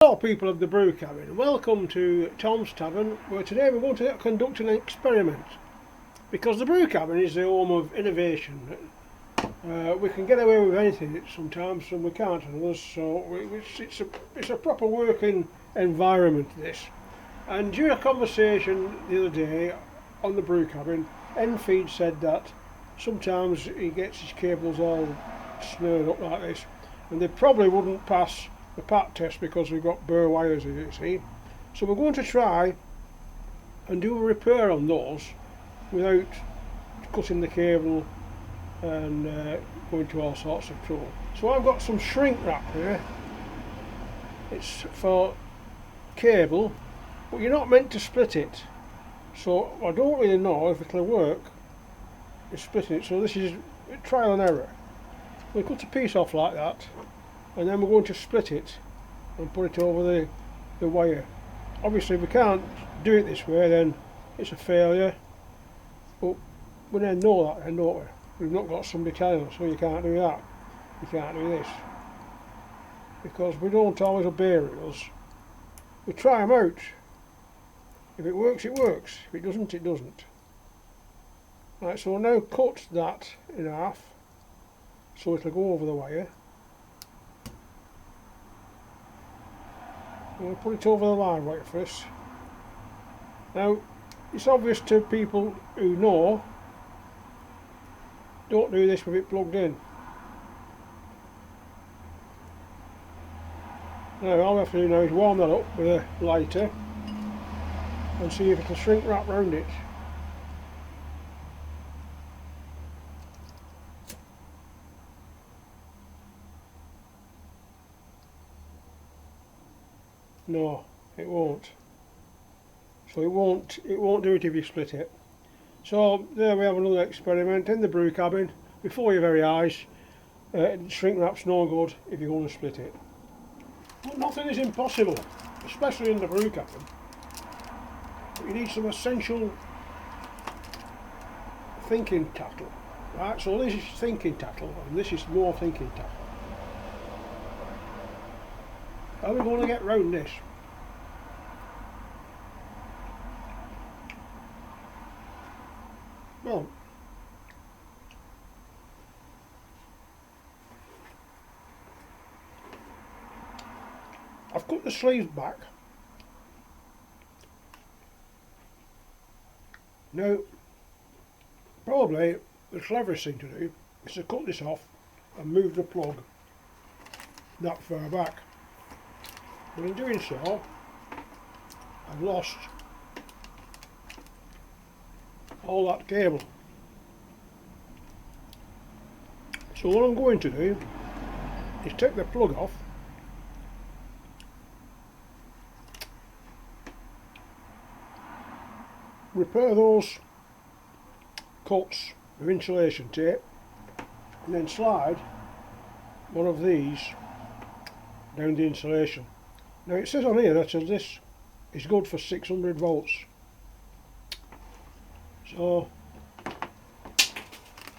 Hello people of the brew cabin, welcome to Tom's Tavern, where today we're going to conduct an experiment. Because the brew cabin is the home of innovation. We can get away with anything sometimes and we can't on others, so it's a proper working environment this. And during a conversation the other day on the brew cabin, Enfeed said that sometimes he gets his cables all snurred up like this and they probably wouldn't pass the pat test because we've got bare wires in it, you see. So we're going to try and do a repair on those without cutting the cable and going to all sorts of trouble. So I've got some shrink wrap here. It's for cable, but you're not meant to split it. So I don't really know if it'll work in splitting it. So this is trial and error. We'll cut a piece off like that, and then we're going to split it and put it over the wire. Obviously if we can't do it this way then it's a failure, but we then know that then, don't we? We've not got somebody telling us, so you can't do that, you can't do this, because we don't always obey rules. We try them out. If it works, it works. If it doesn't, it doesn't. Right, so we'll now cut that in half so it'll go over the wire. We'll put it over the line wire first. Now, it's obvious to people who know, don't do this with it plugged in. Now, all we have to do now is warm that up with a lighter and see if it'll shrink wrap round it. No, it won't. So it won't do it if you split it. So there we have another experiment in the brew cabin before your very eyes. Shrink wrap's no good if you're going to split it. But nothing is impossible, especially in the brew cabin. But you need some essential thinking tackle. Right, so this is thinking tackle and this is more thinking tackle. How are we going to get round this? Well, I've cut the sleeves back. Now, probably the cleverest thing to do is to cut this off and move the plug that far back. But in doing so, I've lost all that cable. So what I'm going to do is take the plug off, repair those cuts with insulation tape, and then slide one of these down the insulation. Now it says on here that this is good for 600 volts. So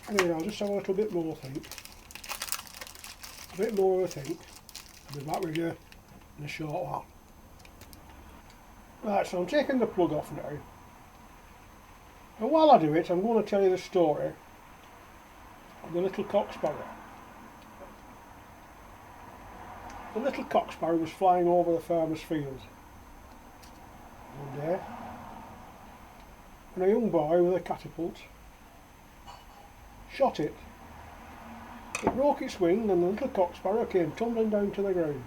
anyway, I'll just have a little bit more think. A bit more of a think. I'll be back with you in a short while. Right, so I'm taking the plug off now. And while I do it, I'm going to tell you the story of the little cock sparrow. The little cock sparrow was flying over the farmer's field one day, and a young boy with a catapult shot it. It broke its wing and the little cock sparrow came tumbling down to the ground.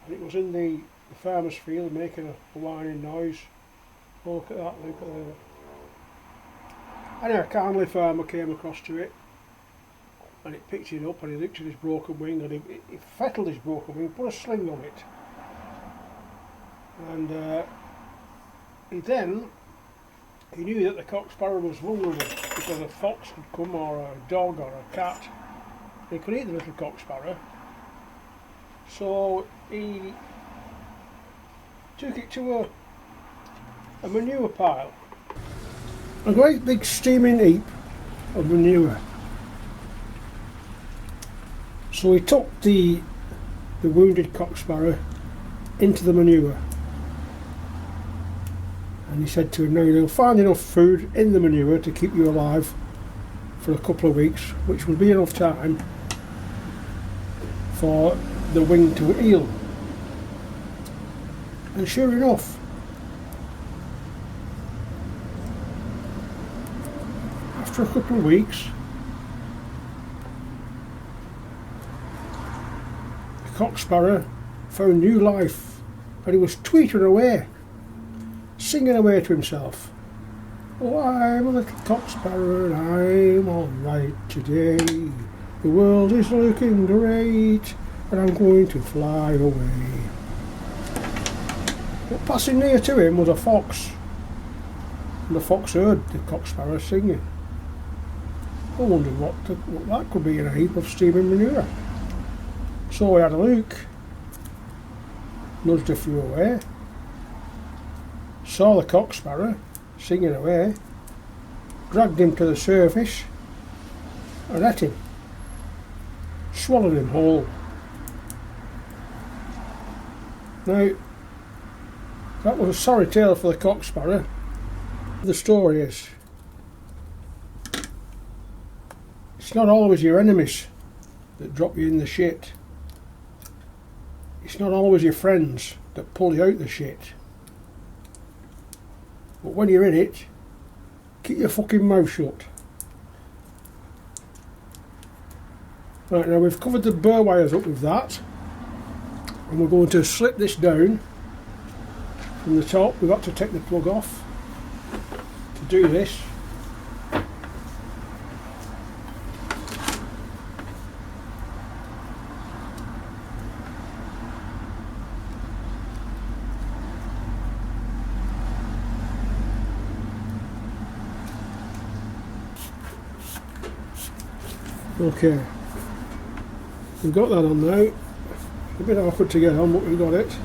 And it was in the farmer's field making a whining noise. Oh, look at that, look at that. Anyway, a kindly farmer came across to it and it picked it up and he looked at his broken wing and he fettled his broken wing, put a sling on it, and he knew that the cock sparrow was vulnerable because a fox could come or a dog or a cat. They could eat the little cock sparrow, so he took it to a manure pile, a great big steaming heap of manure. So he took the wounded cock sparrow into the manure, and he said to him, now you'll find enough food in the manure to keep you alive for a couple of weeks, which will be enough time for the wing to heal. And sure enough, after a couple of weeks, the cock sparrow found new life, and he was tweeting away, singing away to himself. Oh, I'm a little cock sparrow and I'm alright today. The world is looking great and I'm going to fly away. But passing near to him was a fox, and the fox heard the cock sparrow singing. I wondered what that could be in a heap of steaming manure. So he had a look, nudged a few away, saw the cock sparrow singing away, dragged him to the surface and ate him, swallowed him whole. Now, that was a sorry tale for the cock sparrow. The story is, it's not always your enemies that drop you in the shit. It's not always your friends that pull you out the shit. But when you're in it, keep your fucking mouth shut. Right, now we've covered the burr wires up with that, and we're going to slip this down from the top. We've got to take the plug off to do this. Okay, we've got that on now. A bit awkward to get on, but we've got it.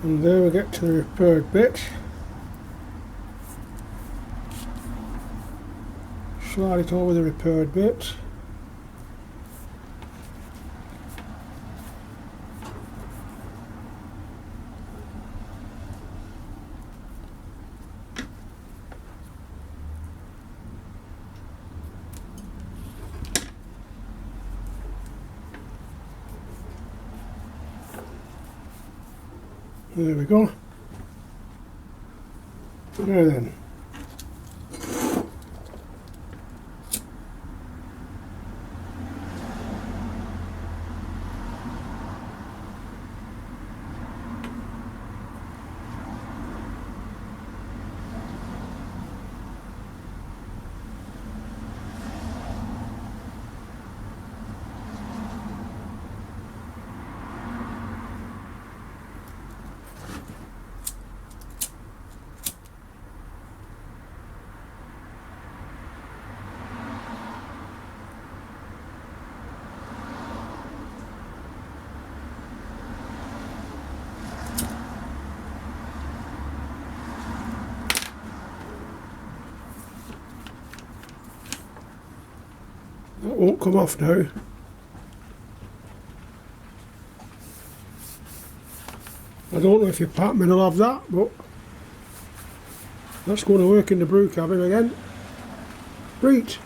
And there we get to the repaired bit. Slide it over the repaired bit. There we go. Now then. That won't come off now. I don't know if your Pac-Man will have that, but that's going to work in the brew cabin again. Great.